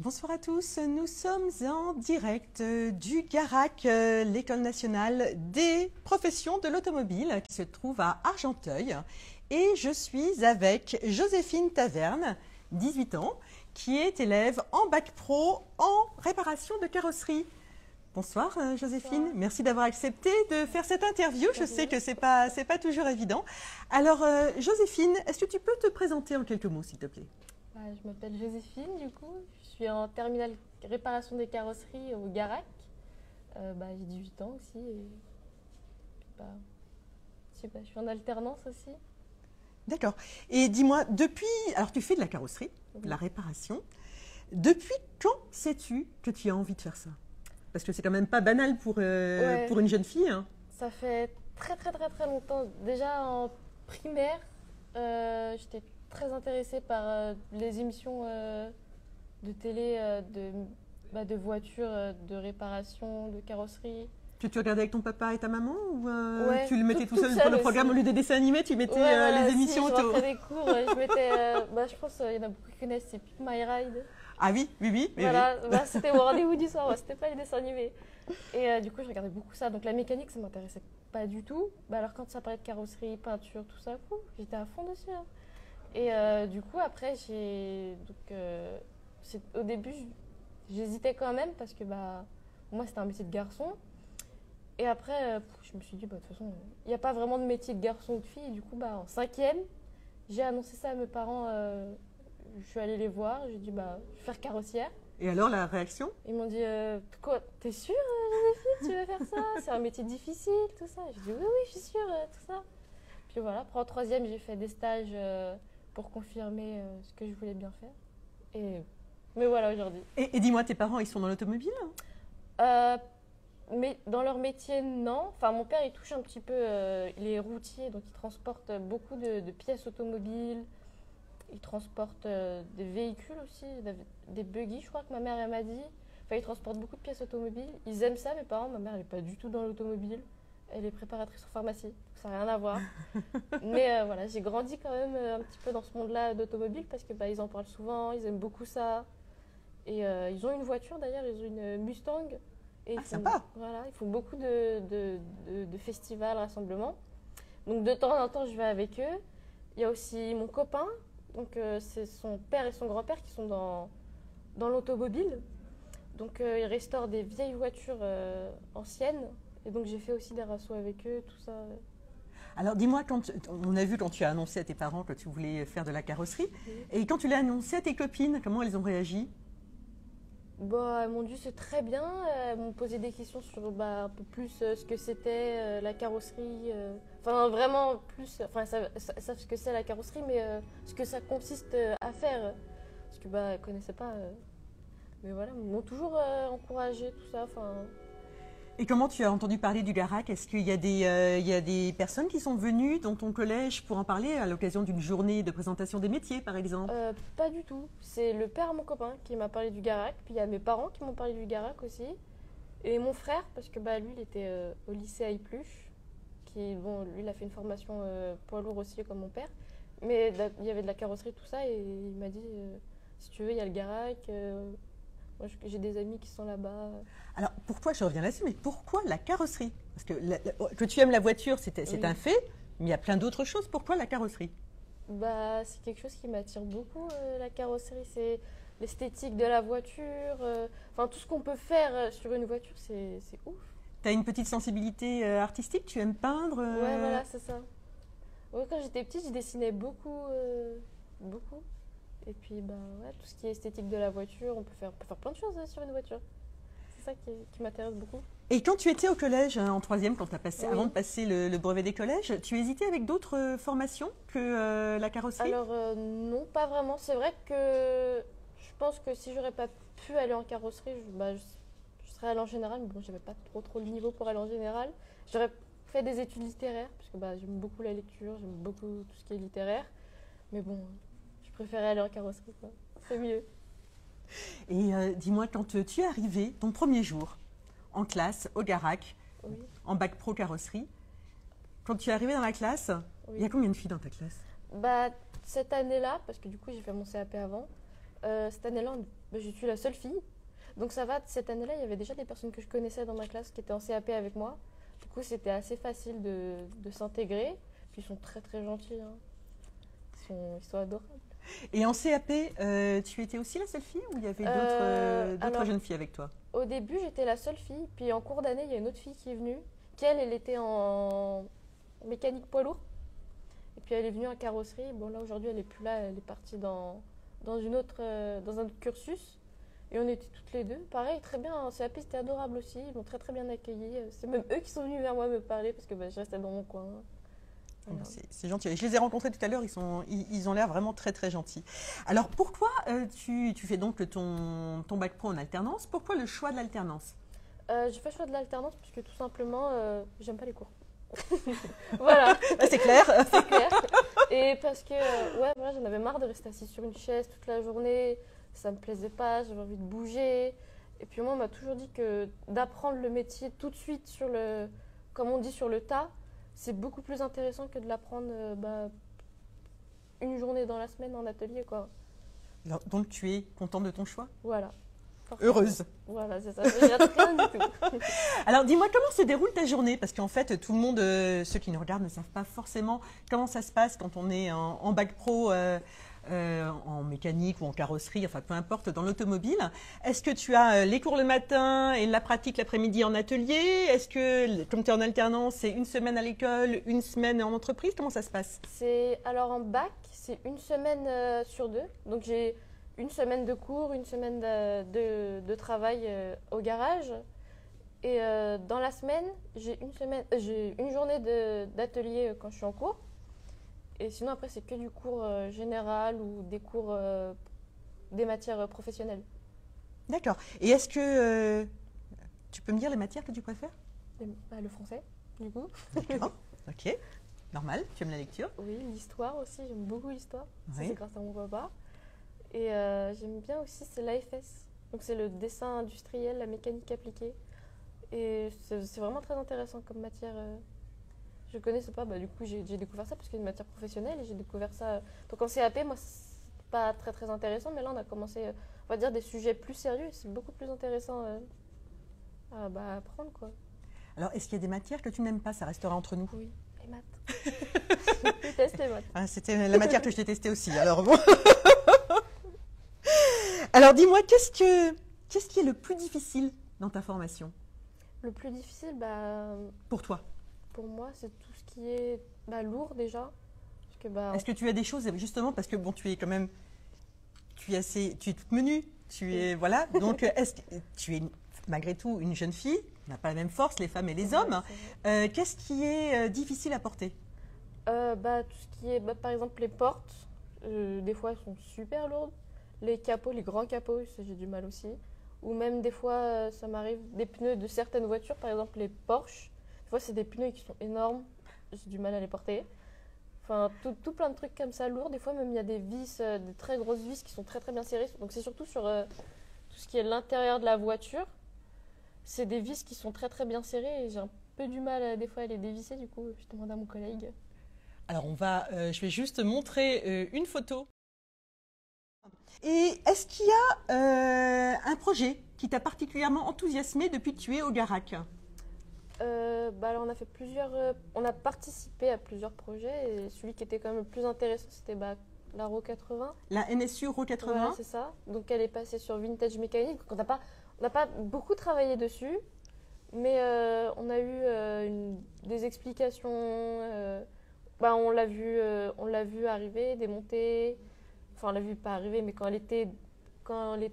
Bonsoir à tous, nous sommes en direct du GARAC, l'École nationale des professions de l'automobile qui se trouve à Argenteuil. Et je suis avec Joséphine Taverne, 18 ans, qui est élève en bac pro en réparation de carrosserie. Bonsoir Joséphine, Bonsoir. merci d'avoir accepté de faire cette interview. Je sais que c'est pas toujours évident. Alors Joséphine, est-ce que tu peux te présenter en quelques mots s'il te plaît? Je m'appelle Joséphine, du coup. Je suis en terminale réparation des carrosseries au GARAC. J'ai 18 ans aussi. Et puis, je suis en alternance aussi. D'accord. Et dis-moi, alors tu fais de la carrosserie, de la réparation. Depuis quand sais-tu que tu as envie de faire ça? Parce que c'est quand même pas banal pour une jeune fille. Hein. Ça fait très longtemps. Déjà en primaire, j'étais très intéressée par les émissions de télé de voitures, de réparation, de carrosserie. Que tu regardais avec ton papa et ta maman ou Ouais, tu le mettais tout seul toute pour le seule programme aussi. au lieu des dessins animés, tu mettais Voilà, les émissions aussi, auto. je rentrais des cours, je mettais, je pense qu'il y en a beaucoup qui connaissent, c'est Pick My Ride. Ah oui. Voilà, c'était mon rendez-vous du soir, c'était pas les dessins animés. Et du coup, je regardais beaucoup ça. Donc la mécanique, ça m'intéressait pas du tout. Alors quand ça parlait de carrosserie, peinture, tout ça, j'étais à fond dessus. Hein. Et du coup, après, au début, j'hésitais quand même parce que moi, c'était un métier de garçon. Et après, je me suis dit, de toute façon, il n'y a pas vraiment de métier de garçon ou de fille. Et du coup, en 5e, j'ai annoncé ça à mes parents. Je suis allée les voir. J'ai dit, je vais faire carrossière. Et alors, la réaction? Ils m'ont dit, quoi, t'es sûre, Joséphine, tu veux faire ça? C'est un métier difficile, tout ça. J'ai dit, oui, je suis sûre, tout ça. Puis voilà, après en 3e, j'ai fait des stages pour confirmer ce que je voulais bien faire. Mais voilà, aujourd'hui. Et dis-moi, tes parents, ils sont dans l'automobile? Mais dans leur métier, non. Enfin, mon père, il touche un petit peu, il est routier, donc il transporte beaucoup de pièces automobiles. Il transporte des véhicules aussi, des buggy, je crois que ma mère elle m'a dit. Enfin, il transporte beaucoup de pièces automobiles. Ils aiment ça, mes parents. Ma mère, elle n'est pas du tout dans l'automobile. Elle est préparatrice en pharmacie, donc ça n'a rien à voir. Mais voilà, j'ai grandi quand même un petit peu dans ce monde-là d'automobile parce que ils en parlent souvent, ils aiment beaucoup ça. Et ils ont une voiture d'ailleurs, ils ont une Mustang. Et sympa. Voilà, ils font beaucoup de festivals, rassemblements. Donc de temps en temps, je vais avec eux. Il y a aussi mon copain. Donc c'est son père et son grand-père qui sont dans l'automobile. Donc ils restaurent des vieilles voitures anciennes. Et donc j'ai fait aussi des rassos avec eux, tout ça. Alors dis-moi, on a vu quand tu as annoncé à tes parents que tu voulais faire de la carrosserie. Et quand tu l'as annoncé à tes copines, comment elles ont réagi? Elles m'ont dit c'est très bien. Elles m'ont posé des questions sur un peu plus ce que c'était la carrosserie. Enfin, vraiment plus. Enfin, elles savent ce que c'est la carrosserie, mais ce que ça consiste à faire. Parce que elles ne connaissaient pas. Mais voilà, ils m'ont toujours encouragé, tout ça. Enfin. Et comment tu as entendu parler du GARAC? Est-ce qu'il y a des personnes qui sont venues dans ton collège pour en parler à l'occasion d'une journée de présentation des métiers, par exemple? Pas du tout. C'est le père de mon copain qui m'a parlé du GARAC. Puis il y a mes parents qui m'ont parlé du GARAC aussi. Et mon frère, parce que lui, il était au lycée à Ipluche. Lui, il a fait une formation poids lourd aussi, comme mon père. Mais il y avait de la carrosserie, tout ça. Et il m'a dit, si tu veux, il y a le GARAC. Moi, j'ai des amis qui sont là-bas. Alors, pourquoi, je reviens là-dessus, mais pourquoi la carrosserie? Parce que tu aimes la voiture, c'est un fait, mais il y a plein d'autres choses. Pourquoi la carrosserie? C'est quelque chose qui m'attire beaucoup, la carrosserie. C'est l'esthétique de la voiture. Tout ce qu'on peut faire sur une voiture, c'est ouf. Tu as une petite sensibilité artistique? Tu aimes peindre? Ouais, voilà, c'est ça. Ouais, quand j'étais petite, je dessinais beaucoup. Et puis, tout ce qui est esthétique de la voiture, on peut faire plein de choses sur une voiture. C'est ça qui m'intéresse beaucoup. Et quand tu étais au collège, en 3e, avant de passer le brevet des collèges, tu hésitais avec d'autres formations que la carrosserie? Alors, non, pas vraiment. C'est vrai que je pense que si j'aurais pas pu aller en carrosserie, je serais allée en général. Mais bon, j'avais pas trop le niveau pour aller en général. J'aurais fait des études littéraires, parce que j'aime beaucoup la lecture, j'aime beaucoup tout ce qui est littéraire. Mais bon, je préférais aller en carrosserie, quoi. C'est mieux. Et dis-moi, quand tu es arrivé, ton premier jour, en classe, au GARAC, en bac pro carrosserie, quand tu es arrivé dans la classe, il y a combien de filles dans ta classe? Cette année-là, parce que du coup j'ai fait mon CAP avant, Cette année-là, je suis la seule fille. Donc ça va, cette année-là, il y avait déjà des personnes que je connaissais dans ma classe qui étaient en CAP avec moi. Du coup, c'était assez facile de s'intégrer. Puis ils sont très très gentils, hein. Ils sont adorables. Et en CAP, tu étais aussi la seule fille ou il y avait d'autres Alors, jeunes filles avec toi? au début, j'étais la seule fille. Puis en cours d'année, il y a une autre fille qui est venue. Elle était en mécanique poids lourd. Et puis elle est venue en carrosserie. Bon, là, aujourd'hui, elle n'est plus là. Elle est partie dans un autre cursus. Et on était toutes les deux. Pareil, très bien. En CAP, c'était adorable aussi. Ils m'ont très très bien accueillie. C'est même eux qui sont venus vers moi me parler parce que je restais dans mon coin. Voilà. C'est gentil. Je les ai rencontrés tout à l'heure, ils ont l'air vraiment très très gentils. Alors pourquoi tu fais donc ton bac pro en alternance? Pourquoi le choix de l'alternance? J'ai fait le choix de l'alternance parce que tout simplement, j'aime pas les cours. Voilà. C'est clair. C'est clair. Et parce que ouais, voilà, j'en avais marre de rester assise sur une chaise toute la journée. Ça me plaisait pas, j'avais envie de bouger. Et puis moi, on m'a toujours dit que d'apprendre le métier tout de suite comme on dit, sur le tas, c'est beaucoup plus intéressant que de l'apprendre une journée dans la semaine en atelier, quoi. Alors, donc tu es contente de ton choix? Voilà. Heureuse. Voilà, c'est ça. Je regrette rien du tout. Alors dis-moi, comment se déroule ta journée? Parce qu'en fait, tout le monde, ceux qui nous regardent, ne savent pas forcément comment ça se passe quand on est en bac pro, en mécanique ou en carrosserie, enfin peu importe, dans l'automobile. Est-ce que tu as les cours le matin et la pratique l'après-midi en atelier? Est-ce que, comme tu es en alternance, c'est une semaine à l'école, une semaine en entreprise? Comment ça se passe? Alors en bac, c'est une semaine sur deux. Donc j'ai une semaine de cours, une semaine de travail au garage. Et dans la semaine, j'ai une journée d'atelier quand je suis en cours. Et sinon, après, c'est que du cours général ou des cours, des matières professionnelles. D'accord. Et est-ce que tu peux me dire les matières que tu préfères? Le français, du coup. D'accord. Ok. Normal. Tu aimes la lecture? Oui, l'histoire aussi. J'aime beaucoup l'histoire. Oui. Ça, c'est grâce à mon papa. Et j'aime bien aussi, c'est l'AFS. Donc, c'est le dessin industriel, la mécanique appliquée. Et c'est vraiment très intéressant comme matière. Je ne connaissais pas, du coup j'ai découvert ça parce qu'il y a une matière professionnelle et j'ai découvert ça. Donc en CAP, moi, c'est pas très très intéressant, mais là on a commencé, on va dire, des sujets plus sérieux et c'est beaucoup plus intéressant à apprendre, quoi. Alors, est-ce qu'il y a des matières que tu n'aimes pas? Ça restera entre nous. Oui, les maths. Je déteste les maths. Ah, c'était la matière que je détestais aussi. Alors bon. Alors dis-moi, qu'est-ce qui est le plus difficile dans ta formation? Le plus difficile, pour toi? Pour moi, c'est tout ce qui est lourd déjà. Parce que, est-ce que tu as des choses, justement, parce que bon, tu es quand même, tu es toute menue, voilà. Donc, est-ce que tu es malgré tout une jeune fille, on n'a pas la même force, les femmes et les hommes. Qu'est-ce qui est difficile à porter? Tout ce qui est, par exemple, les portes, des fois, elles sont super lourdes. Les capots, les grands capots, ça, j'ai du mal aussi. Ou même des fois, ça m'arrive des pneus de certaines voitures, par exemple les Porsche. Des fois, c'est des pneus qui sont énormes, j'ai du mal à les porter. Enfin, tout plein de trucs comme ça lourds. Des fois, même, il y a des vis, des très grosses vis qui sont très très bien serrées. Donc, c'est surtout sur tout ce qui est l'intérieur de la voiture. C'est des vis qui sont très très bien serrées et j'ai un peu du mal des fois à les dévisser. Du coup, je demande à mon collègue. Alors, je vais juste montrer une photo. Et est-ce qu'il y a un projet qui t'a particulièrement enthousiasmé depuis que tu es au Garac? Alors on a fait on a participé à plusieurs projets et celui qui était quand même le plus intéressant, c'était la RAW 80. La NSU RAW 80. Voilà, c'est ça. Donc elle est passée sur Vintage Mécanique. On n'a pas beaucoup travaillé dessus, mais on a eu des explications. On l'a vu arriver, démonter. Enfin, on l'a vu pas arriver, mais quand elle était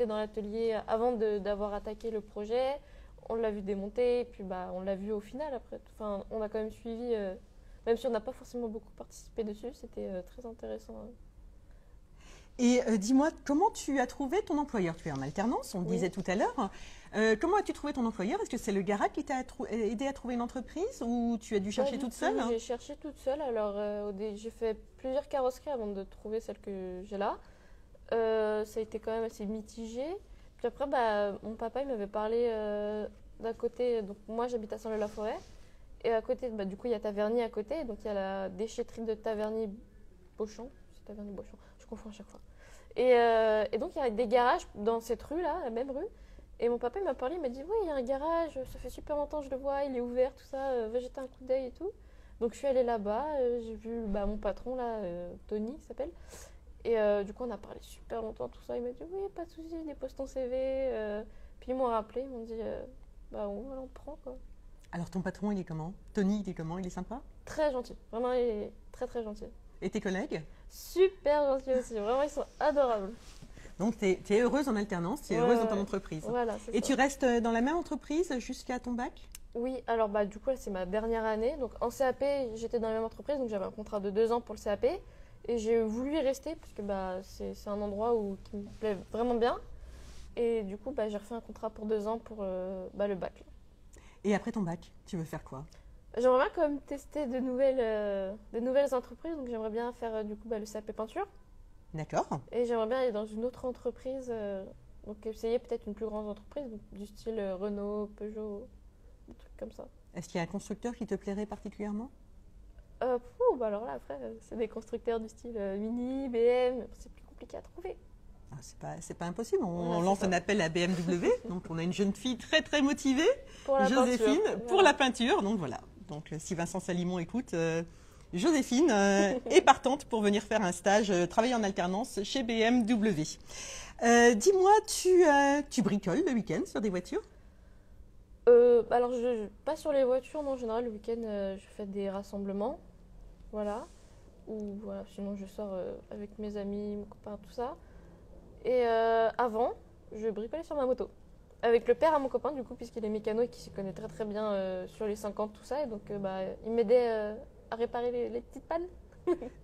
dans l'atelier avant d'avoir attaqué le projet. On l'a vu démonter, et puis on l'a vu au final après. Enfin, on a quand même suivi, même si on n'a pas forcément beaucoup participé dessus, c'était très intéressant. Et dis-moi, comment tu as trouvé ton employeur? Tu es en alternance, on le disait tout à l'heure. Comment as-tu trouvé ton employeur? Est-ce que c'est le Garac qui t'a aidé à trouver une entreprise ou tu as dû chercher toute seule? J'ai cherché toute seule. Alors, j'ai fait plusieurs carrosseries avant de trouver celle que j'ai là. Ça a été quand même assez mitigé. Puis après, mon papa il m'avait parlé d'un côté. Donc moi, j'habite à Saint-Leu-la-Forêt. Et à côté, du coup, il y a Taverny à côté. Donc il y a la déchetterie de Taverny-Beauchamp. C'est Taverny-Beauchamp. Je confonds à chaque fois. Et donc, il y a des garages dans cette rue-là, la même rue. Et mon papa il m'a parlé, il m'a dit, oui, il y a un garage, ça fait super longtemps que je le vois, il est ouvert, tout ça, va jeter un coup d'œil et tout. Donc, je suis allée là-bas, j'ai vu mon patron, là, Tony, il s'appelle. Et du coup, on a parlé super longtemps, tout ça. Il m'a dit, oui, pas de souci, dépose ton CV. Puis ils m'ont rappelé, ils m'ont dit, on le prend, quoi. Alors, ton patron, il est comment? Tony, il est comment? Il est sympa? Très gentil, vraiment, il est très, très gentil. Et tes collègues? Super gentil aussi, vraiment, ils sont adorables. Donc, tu es heureuse en alternance, tu es heureuse dans ton entreprise. Voilà, c'est Et ça. tu restes dans la même entreprise jusqu'à ton bac? Oui, alors du coup, là, c'est ma dernière année. Donc en CAP, j'étais dans la même entreprise, donc j'avais un contrat de 2 ans pour le CAP. Et j'ai voulu y rester parce que c'est un endroit qui me plaît vraiment bien. Et du coup, j'ai refait un contrat pour 2 ans pour le bac. Et après ton bac, tu veux faire quoi? J'aimerais bien quand même tester de nouvelles entreprises. Donc j'aimerais bien faire du coup le CAP peinture. D'accord. Et j'aimerais bien aller dans une autre entreprise. Donc essayer peut-être une plus grande entreprise, donc, du style Renault, Peugeot, des trucs comme ça. Est-ce qu'il y a un constructeur qui te plairait particulièrement? Alors là, après, c'est des constructeurs du style Mini, BM, c'est plus compliqué à trouver. Ah, c'est pas impossible. On Voilà, lance c'est ça. un appel à BMW. Donc, on a une jeune fille très, très motivée, Pour la Joséphine, peinture. pour la peinture. Donc, voilà. Donc, si Vincent Salimon écoute, Joséphine est partante pour venir faire un stage, travailler en alternance chez BMW. Dis-moi, tu bricoles le week-end sur des voitures? Alors, pas sur les voitures, non, en général, le week-end, je fais des rassemblements. Voilà. Ou voilà, sinon, je sors avec mes amis, mon copain, tout ça. Et avant, je bricolais sur ma moto. Avec le père à mon copain, du coup, puisqu'il est mécano et qu'il s'y connaît très très bien sur les 50, tout ça. Et donc, il m'aidait à réparer les petites pannes.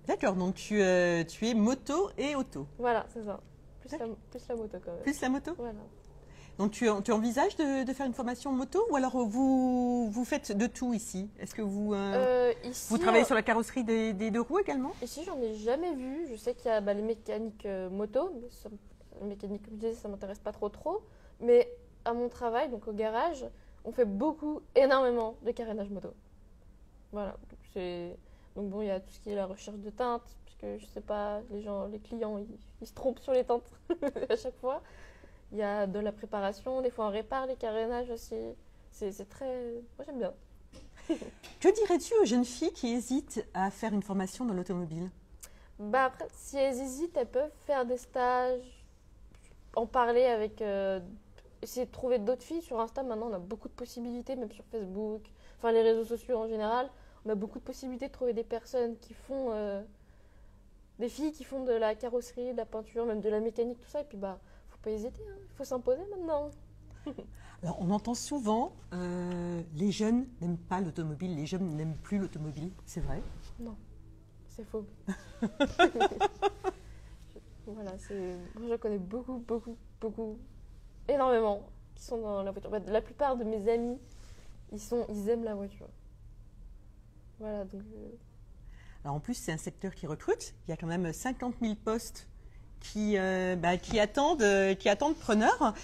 D'accord, donc tu es moto et auto. Voilà, c'est ça. Plus la moto quand même. Plus la moto? Voilà. Donc tu envisages de faire une formation moto ou alors vous faites de tout ici? Est-ce que Ici, vous travaillez sur la carrosserie des deux roues également? Ici, j'en ai jamais vu. Je sais qu'il y a les mécaniques moto, mais la mécanique, comme je disais, ça m'intéresse pas trop. Mais à mon travail, donc au garage, on fait énormément de carénage moto. Voilà. Donc bon, il y a tout ce qui est la recherche de teintes, puisque je sais pas, les clients, ils se trompent sur les teintes à chaque fois. Il y a de la préparation, des fois on répare les carénages aussi. C'est très... Moi j'aime bien. Que dirais-tu aux jeunes filles qui hésitent à faire une formation dans l'automobile? Après, si elles hésitent, elles peuvent faire des stages, en parler avec... essayer de trouver d'autres filles. Sur Insta, maintenant, on a beaucoup de possibilités, même sur Facebook, enfin les réseaux sociaux en général. On a beaucoup de possibilités de trouver des personnes qui font... des filles qui font de la carrosserie, de la peinture, même de la mécanique, tout ça. Et puis, faut pas hésiter, hein. Il faut s'imposer maintenant. Alors, on entend souvent les jeunes n'aiment pas l'automobile, les jeunes n'aiment plus l'automobile. C'est vrai? Non, c'est faux. Voilà, moi, je connais beaucoup, énormément qui sont dans la voiture. La plupart de mes amis, ils aiment la voiture. Voilà, donc... Alors, en plus, c'est un secteur qui recrute. Il y a quand même 50 000 postes qui attendent preneurs.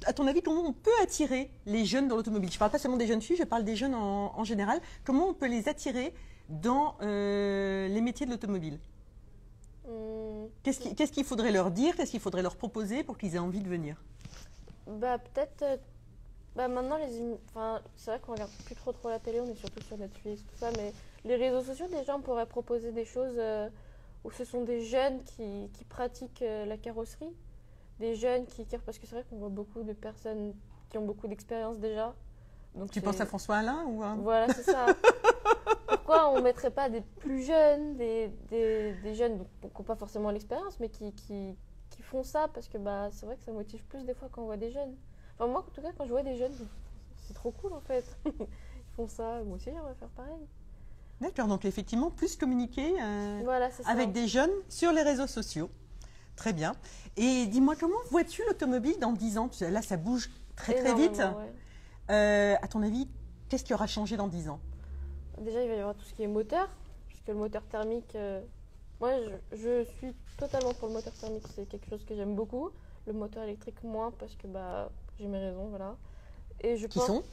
À ton avis, comment on peut attirer les jeunes dans l'automobile? Je ne parle pas seulement des jeunes filles, je parle des jeunes en général. Comment on peut les attirer dans les métiers de l'automobile? Qu'est-ce qu'il faudrait leur dire? Qu'est-ce qu'il faudrait leur proposer pour qu'ils aient envie de venir? Peut-être... maintenant, c'est vrai qu'on regarde plus trop la télé, on est surtout sur Netflix, tout ça, mais les réseaux sociaux, déjà, on pourrait proposer des choses où ce sont des jeunes qui pratiquent la carrosserie, des jeunes parce que c'est vrai qu'on voit beaucoup de personnes qui ont beaucoup d'expérience déjà. Donc tu penses à François Alain ou Voilà, c'est ça. Pourquoi on ne mettrait pas des plus jeunes, des jeunes qui n'ont pas forcément l'expérience, mais qui font ça, parce que c'est vrai que ça motive plus des fois quand on voit des jeunes. Enfin, moi, en tout cas, quand je vois des jeunes, c'est trop cool en fait. Ils font ça, moi aussi j'aimerais faire pareil. D'accord, donc effectivement, plus communiquer voilà, c'est ça. avec des jeunes sur les réseaux sociaux. Très bien. Et dis-moi, comment vois-tu l'automobile dans 10 ans? Là, ça bouge très vite. Ouais. À ton avis, qu'est-ce qui aura changé dans 10 ans? Déjà, il va y avoir tout ce qui est moteur, puisque le moteur thermique, moi je suis totalement pour le moteur thermique, c'est quelque chose que j'aime beaucoup. Le moteur électrique moins, parce que j'ai mes raisons, voilà. Et Qui sont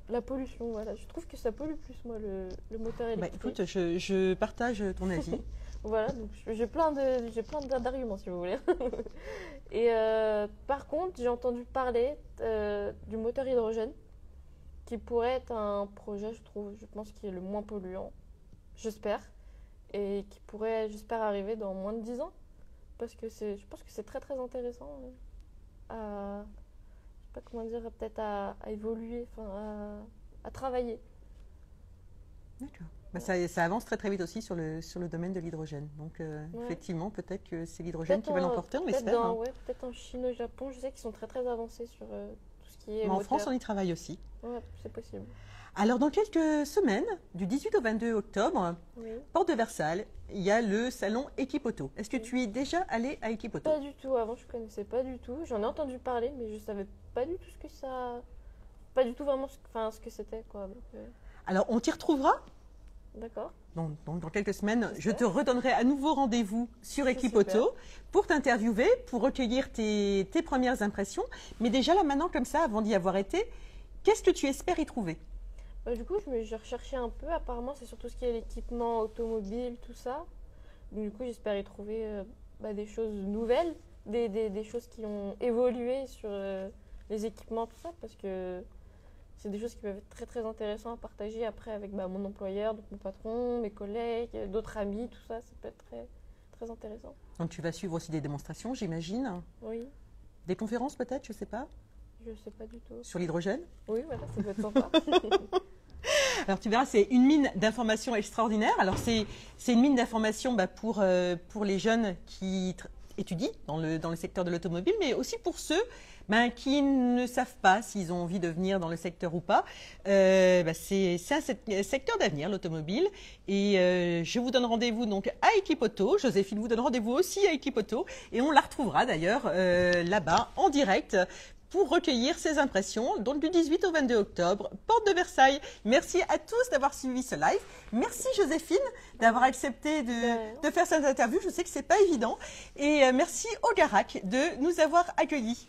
la pollution, voilà. Je trouve que ça pollue plus, moi, le moteur électrique. Écoute, je partage ton avis. Voilà, donc j'ai plein d'arguments si vous voulez. Et par contre, j'ai entendu parler du moteur hydrogène, qui pourrait être un projet, je pense, qui est le moins polluant, j'espère, et qui pourrait, j'espère, arriver dans moins de 10 ans, parce que je pense que c'est très très intéressant je sais pas comment dire, peut-être à évoluer, enfin à travailler. D'accord. Bah, ça avance très très vite aussi sur le domaine de l'hydrogène. Donc effectivement, peut-être que c'est l'hydrogène qui va l'emporter, on l'espère. Ouais, peut-être en Chine, au Japon, je sais qu'ils sont très très avancés sur tout ce qui est Mais en moteur. France, on y travaille aussi. Ouais, c'est possible. Alors dans quelques semaines, du 18 au 22 octobre, Oui. porte de Versailles, il y a le salon Equipoto. Est-ce que tu es déjà allé à Equipoto? Pas du tout, avant je connaissais pas du tout. J'en ai entendu parler, mais je savais pas du tout ce que ça... Pas du tout vraiment ce que c'était, quoi. Donc, Alors on t'y retrouvera. d'accord. Donc, dans quelques semaines, je J'espère. te redonnerai à nouveau rendez-vous sur C'est Equipoto pour t'interviewer, pour recueillir tes premières impressions. Mais déjà là maintenant, comme ça, avant d'y avoir été, qu'est-ce que tu espères y trouver? Du coup, j'ai recherché un peu. Apparemment, c'est surtout ce qui est l'équipement automobile, tout ça. Donc, du coup, j'espère y trouver des choses nouvelles, des choses qui ont évolué sur les équipements, tout ça, parce que c'est des choses qui peuvent être très très intéressantes à partager après avec mon employeur, donc mon patron, mes collègues, d'autres amis, tout ça. Ça peut être très, très intéressant. Donc tu vas suivre aussi des démonstrations, j'imagine. Oui, Des conférences peut-être, je ne sais pas, je sais pas du tout. sur l'hydrogène. Oui, voilà, ça doit être sympa. Alors tu verras, c'est une mine d'informations extraordinaire. Alors c'est une mine d'informations pour les jeunes qui étudient dans le secteur de l'automobile, mais aussi pour ceux qui ne savent pas s'ils ont envie de venir dans le secteur ou pas. C'est un secteur d'avenir, l'automobile. Et je vous donne rendez-vous donc à Equipoto. Joséphine vous donne rendez-vous aussi à Equipoto. Et on la retrouvera d'ailleurs là-bas en direct pour recueillir ses impressions, donc du 18 au 22 octobre, porte de Versailles. Merci à tous d'avoir suivi ce live. Merci Joséphine d'avoir accepté de faire cette interview. Je sais que c'est pas évident. Et merci au Garac de nous avoir accueillis.